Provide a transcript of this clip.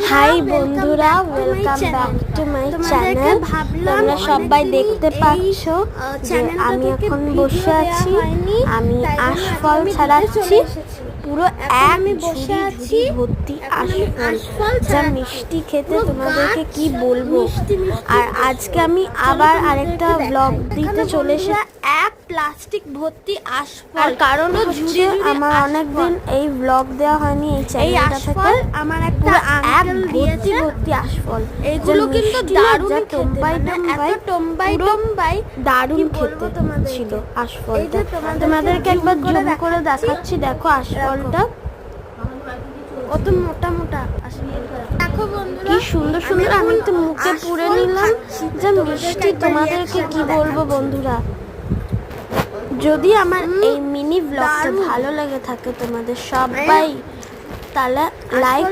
High বন্ধুরা, welcome back to my channel. তোমরা সবাই দেখতে পাচ্ছ যে আমি এখন বসে আছি। আমি আশফল ছাড়াচ্ছি, পুরো এক ঝুড়ি ভর্তি আশফল, যা মিষ্টি খেতে তোমাদেরকে কি বলবো। আর আজকে আমি আবার আরেকটা ব্লগ দিতে চলে এসেছি। এক প্লাস্টিক ভর্তি আশফল। আর কারণ হচ্ছে আমার অনেকদিন এই ব্লগ দেওয়া হয়নি এই চ্যানেলটা থেকে। আমার একটা আঙ্কেল দিয়েছে ভর্তি আশফল। এগুলো কিন্তু দারুণ টম্বাই দারুণ খেতে ছিল আশফলটা। তোমাদেরকে একবার জুম করে দেখাচ্ছি, দেখো আশফলটা কত মোটা মোটা দেখো বন্ধুরা, কি সুন্দর সুন্দর। আমি একটু মুখে পুরে নিলাম, যা মিষ্টি তোমাদেরকে কি বলবো বন্ধুরা। যদি আমার এই মিনি ব্লগটা ভালো লেগে থাকে তোমাদের সবাই, তাহলে লাইক